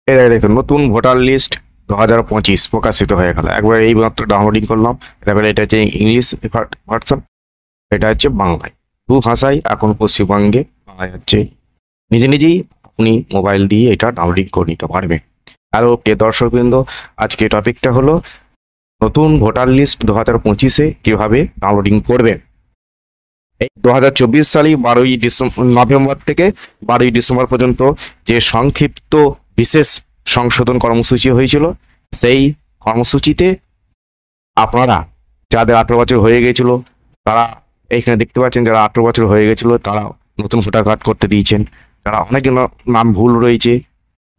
এই দেখুন নতুন ভোটার লিস্ট 2025 প্রকাশিত হয়ে গেল। একবার এই মাত্র ডাউনলোডিং করলাম। এবারে এটা হচ্ছে ইংলিশ ভার্সন, এটা হচ্ছে বাংলায়। দু ভাষায় এখন পশ্চিমবঙ্গে বাংলায় হচ্ছে। নিজে নিজেই আপনি মোবাইল দিয়ে এটা ডাউনলোডিং করে নিতে পারবেন। আরও প্রিয় দর্শকবৃন্দ, আজকে টপিকটা হলো নতুন ভোটার লিস্ট 2025-এ কীভাবে ডাউনলোডিং করবেন। এই 2024 সালে 12ই নভেম্বর থেকে 12ই ডিসেম্বর পর্যন্ত যে সংক্ষিপ্ত বিশেষ সংশোধন কর্মসূচি হয়েছিল, সেই কর্মসূচিতে আপনারা যাদের 18 বছর হয়ে গেছিল তারা এইখানে দেখতে পাচ্ছেন, যারা 18 বছর হয়ে গেছিল তারা নতুন ভোটার কার্ড করতে দিয়েছেন। যারা অনেকের নাম ভুল রয়েছে,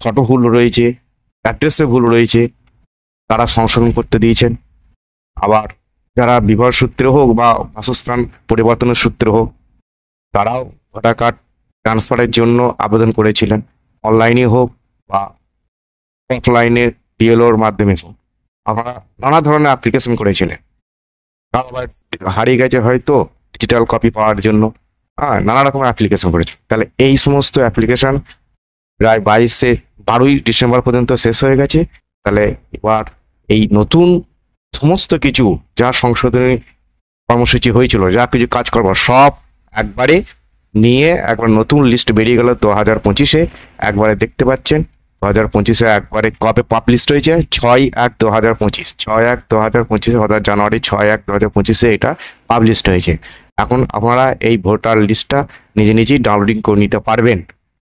ফটো ভুল রয়েছে, অ্যাড্রেসে ভুল রয়েছে, তারা সংশোধন করতে দিয়েছেন। আবার যারা বিবাহ সূত্রে হোক বা বাসস্থান পরিবর্তনের সূত্রে হোক, তারাও ভোটার কার্ড ট্রান্সফারের জন্য আবেদন করেছিলেন, অনলাইনে হোক বা অফলাইনে বিএলওর মাধ্যমে হোক। আপনারা নানা ধরনের অ্যাপ্লিকেশন করেছিলেন। কারো আবার হারিয়ে গেছে হয়তো ডিজিটাল কপি পাওয়ার জন্য, নানা রকম অ্যাপ্লিকেশন করেছে। তাহলে এই সমস্ত অ্যাপ্লিকেশন প্রায় 12ই ডিসেম্বর পর্যন্ত শেষ হয়ে গেছে। তাহলে এবার এই নতুন সমস্ত কিছু যা সংশোধনী কর্মসূচি হয়েছিল, যা কিছু কাজ করবো সব একবারে নিয়ে একবার নতুন লিস্ট বেরিয়ে গেল 2025-এ। একবারে দেখতে পাচ্ছেন 2025-এ একবারে কবে পাবলিশড হয়েছে, 6/1/2025, 6/1/2025, অর্থাৎ জানুয়ারি 6/1/2025-এ এটা পাবলিশড হয়েছে। এখন আপনারা এই ভোটার লিস্টটা নিজে নিজেই ডাউনলোডিং করে নিতে পারবেন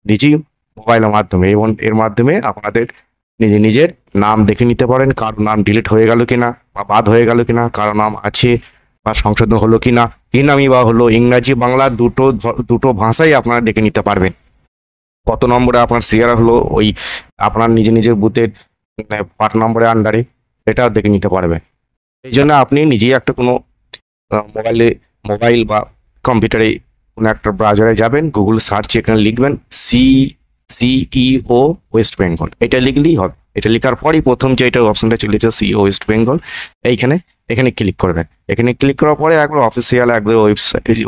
নিজেই মোবাইলের মাধ্যমে, এবং এর মাধ্যমে আপনাদের নিজে নিজের নাম দেখে নিতে পারেন, কার নাম ডিলিট হয়ে গেল কিনা বা বাদ হয়ে গেল কিনা, কারো নাম আছে বা সংশোধন হলো কিনা, কি নামই বা হলো, ইংরাজি বাংলা দুটো ভাষাই আপনারা দেখে নিতে পারবেন। কত নম্বরে আপনার সিরিয়াল হলো ওই আপনার নিজের বুথের পার্ট নম্বরের আন্ডারে, এটাও দেখে নিতে পারবেন। এই জন্য আপনি নিজেই একটা কোনো মোবাইল বা কম্পিউটারে কোনো একটা ব্রাউজারে যাবেন, গুগল সার্চে এখানে লিখবেন সিইও ওয়েস্ট বেঙ্গল, এটা লিখলেই হবে। এটা লেখার পরই প্রথম যে এটা অপশনটা চলে যাচ্ছে সিইও ওয়েস্ট বেঙ্গল, এখানে ক্লিক করবেন। এখানে ক্লিক করার পরে একবার অফিসিয়াল একবার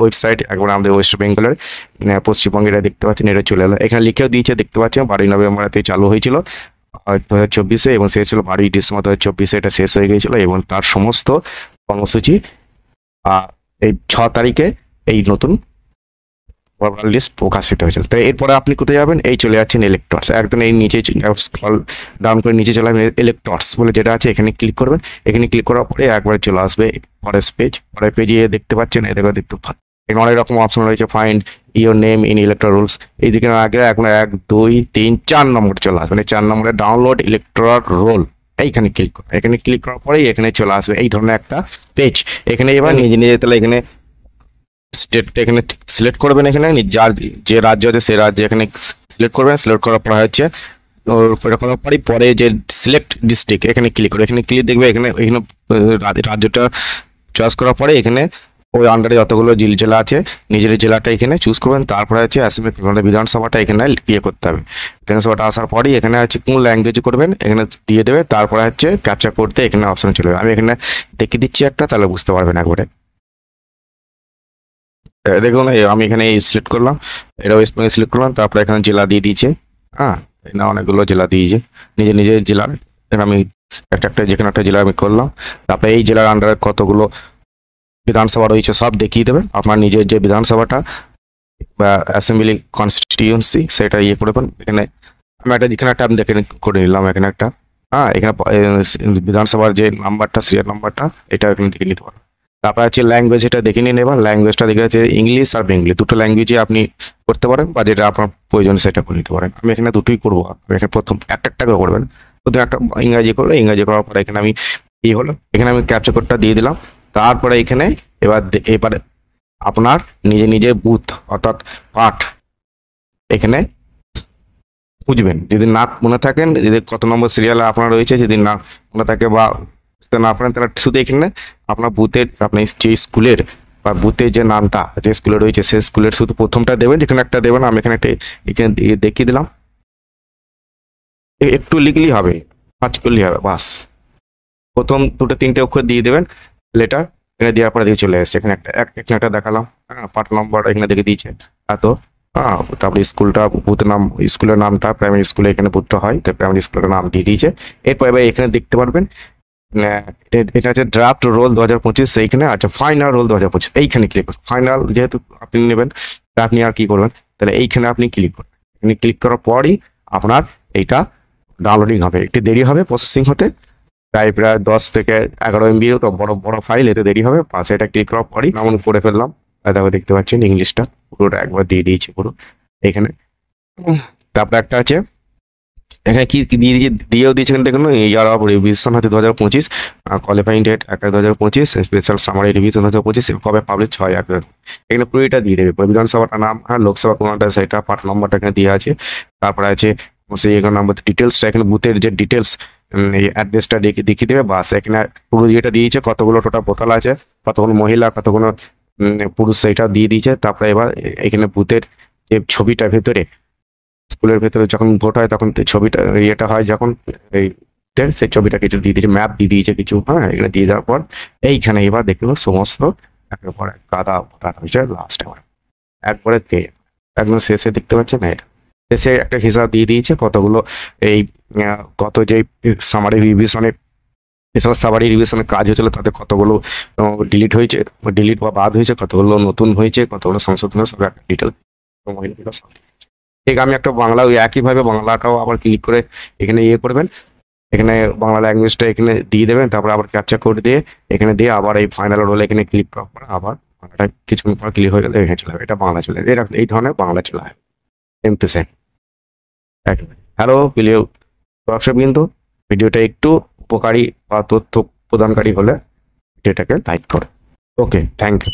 ওয়েবসাইট একবার আমাদের ওয়েস্ট বেঙ্গলের পশ্চিমবঙ্গে এটা দেখতে পাচ্ছেন, এটা চলে এলো। এখানে লিখেও দিয়েছে, দেখতে পাচ্ছেন 12ই নভেম্বরতে চালু হয়েছিল 2024-এ এবং শেষ ছিল 12ই ডিসেম্বর 2024-এ, এটা শেষ হয়ে গিয়েছিল। এবং তার সমস্ত কর্মসূচি এই 6 তারিখে এই নতুন ভোটার লিস্ট প্রকাশিত হয়েছিল। তো এরপরে আপনি কোথায় যাবেন, এই চলে যাচ্ছেন ইলেক্টরস, একদম এই নিচে স্ক্রল ডাউন করে নিচে চলে যাবেন, ইলেক্টরস বলে যেটা আছে এখানে ক্লিক করবেন। এখানে ক্লিক করার পরে একবারে চলে আসবে পরের পেজে দেখতে পাচ্ছেন, এদিকে এখানে অনেক রকম অপশন রয়েছে, find your name in electoral rules. এইদিকে আগে এখন 1 2 3 4 নম্বর চলে আসবে, 4 নম্বরে ডাউনলোড ইলেকট্রাল রোল, এইখানে ক্লিক করবেন। এখানে ক্লিক করার পরেই এখানে চলে আসবে এই ধরনের একটা পেজ। এখানে এবার নিজে তাহলে এখানে স্টেটটা এখানে সিলেক্ট করবেন, এখানে যার যে রাজ্য আছে সেই রাজ্য এখানে সিলেক্ট করবেন। সিলেক্ট করার পর হচ্ছে পরে যে সিলেক্ট ডিস্ট্রিক্ট এখানে ক্লিক করে, এখানে ক্লিক দেখবে এখানে রাজ্যটা চয়েস করার পরে এখানে ওই আন্ডারে যতগুলো জেলা আছে নিজের জেলাটা এখানে চুজ করবেন। তারপরে হচ্ছে অ্যাসেম্বলি বিধানসভাটা এখানে করতে হবে। বিধানসভাটা আসার পরেই এখানে হচ্ছে কোন ল্যাঙ্গুয়েজ করবেন এখানে দিয়ে দেবে। তারপরে হচ্ছে ক্যাপচার করতে এখানে অপশন চলে যাবে। আমি এখানে দেখিয়ে দিচ্ছি একটা, তাহলে বুঝতে পারবেন একবারে। দেখুন আমি এখানে সিলেক্ট করলাম, এটা ওয়েস্ট বেঙ্গল সিলেক্ট করলাম, তারপরে এখানে জেলা দিয়ে দিয়েছে। এখানে অনেকগুলো জেলা দিয়েছে, নিজের জেলার আমি একটা যেখানে একটা জেলা আমি করলাম। তারপরে এই জেলার আন্ডারে কতগুলো বিধানসভা রয়েছে সব দেখিয়ে দেবে। আপনার নিজের যে বিধানসভাটা বা অ্যাসেম্বলি কনস্টিটিউয়েন্সি সেটা করবেন। এখানে আমি এখানে একটা আমি দেখে করে নিলাম, এখানে একটা এখানে বিধানসভার যে নাম্বারটা সিরিয়াল নাম্বারটা এটা এখানে দেখে নিতে পারবেন। তারপর হচ্ছে ল্যাঙ্গুয়েজ, এটা দেখে নিন। এবার ল্যাঙ্গুয়েজটা দেখে আছে ইংলিশ আর বেঙ্গলি, দুটো ল্যাঙ্গুয়েজে আপনি করতে পারেন বা যেটা আপনার প্রয়োজন সেটা করে নিতে পারেন। আমি এখানে দুটোই করবো। এখানে প্রথম একটা করে করবেন, প্রথমে একটা ইংরাজি করলো, ইংরাজি করার পরে এখানে আমি এখানে আমি ক্যাপচার কোডটা দিয়ে দিলাম। তারপরে এখানে এবারে আপনার নিজে বুথ অর্থাৎ পাঠ এখানে বুঝবেন। যদি না মনে থাকেন, যদি কত নম্বর সিরিয়ালে আপনার রয়েছে, যদি না মনে থাকে বা বুঝতে না পারেন, তাহলে শুধু এখানে আপনার বুথের আপনি যে স্কুলের বা বুথের যে নামটা যে স্কুলে রয়েছে সেই স্কুলের শুধু প্রথমটা দেবেন, যেখানে একটা দেবেন। আমি এখানে এখানে দেখিয়ে দিলাম, একটু লিখলেই হবে, 5 করলেই হবে বাস। প্রথম 2-3টে অক্ষর দিয়ে দেবেন লেটার, এখানে দেওয়ার পরে দিয়ে চলে এসছে। এখানে একটা দেখালাম, পার্ট নম্বর এখানে দেখে দিয়েছে এত, হ্যাঁ, তারপরে স্কুলটা বুথের নাম, স্কুলের নামটা প্রাইমারি স্কুলে এখানে বুথটা হয়, তো প্রাইমারি স্কুলের নাম দিয়ে দিয়েছে। এরপর এবার এখানে দেখতে পারবেন এটা হচ্ছে ড্রাফট রোল 2025, এইখানে আচ্ছা ফাইনাল রোল 2025, এইখানে ক্লিক করুন। ফাইনাল যেহেতু আপনি নেবেন, আপনি আর কি করবেন, তাহলে এইখানে আপনি ক্লিক করবেন। এখানে ক্লিক করার পরই আপনার এইটা ডাউনলোডিং হবে, একটু দেরি হবে প্রসেসিং হতে, প্রায় 10 থেকে 11 MB, তো বড় বড় ফাইল, এতে দেরি হবে। পাশে এটা ক্লিক করার পরই এমন করে ফেললাম, তারপরে দেখতে পাচ্ছেন ইংলিশটা পুরোটা একবার দিয়ে দিয়েছি পুরো এখানে। তারপরে একটা আছে এখানে কি কি দিয়েও দিয়েছে, এখানে দেখুন ইয়ার অফ রিভিশন হচ্ছে 2025, qualifying date 1/2025, special summary revision 2025, কবে পাবলিশ হয় 1। এখানে পুরোটা দিয়ে দেবে, বিধানসভাটার নাম, হ্যাঁ লোকসভা কোনটা সেটা, পার্ট নম্বরটা এখানে দেওয়া আছে। তারপরে আছে সেই এখানে নাম্বার ডিটেলসটা, এখানে বুথের যে ডিটেলস, এই অ্যাড্রেসটা দেখিয়ে দেবে। বাস এখানে পুরো যেটা দিয়েছে, কতগুলো টোটাল বোতল আছে, কতগুলো মহিলা, কতগুলো পুরুষ, সেইটা দিয়ে দিয়েছে। তারপরে এবার এখানে বুথের যে ছবিটা ভেতরে, স্কুলের ভেতরে যখন ভোট হয় তখন ছবিটা ইয়েটা হয়, যখন এই সেই ছবিটা কিছু দিয়ে দিয়েছে, ম্যাপ দিয়ে দিয়েছে কিছু, হ্যাঁ এখানে দিয়ে দেওয়ার পর এইখানে এবার দেখতে পাবো সমস্ত একের পর এক গাদা ভোটার হয়েছে লাস্ট এবার একবারে একদম শেষে দেখতে পাচ্ছেন না, এটা শেষে একটা হিসাব দিয়ে দিয়েছে কতগুলো এই কত যে সামারি রিভিশনে, এসব সামারি রিভিশনের কাজ হয়েছিল তাদের কতগুলো ডিলিট হয়েছে, ডিলিট বা বাদ হয়েছে, কতগুলো নতুন হয়েছে, কতগুলো সংশোধন, সব একটা ডিটেল সব। ঠিক আমি একটা বাংলা ওই একইভাবে বাংলাটাও আবার ক্লিক করে এখানে ইয়ে করবেন, এখানে বাংলা ল্যাঙ্গুয়েজটা এখানে দিয়ে দেবেন, তারপর আবার ক্যাপচা কোড দিয়ে এখানে দিয়ে আবার এই ফাইনাল রোলে এখানে ক্লিক করার পর আবার বাংলাটা কিছুক্ষণ পর ক্লিক হয়ে গেলে এখানে চলে যাবে, এটা বাংলা চলে যাবে। এই ধরনের বাংলা চলে যাবে সেম টু সেম। হ্যালো প্রিয় দর্শক বিন্দু, ভিডিওটা একটু উপকারী বা তথ্য প্রদানকারী হলে ভিডিওটাকে লাইক করে। ওকে, থ্যাংক ইউ।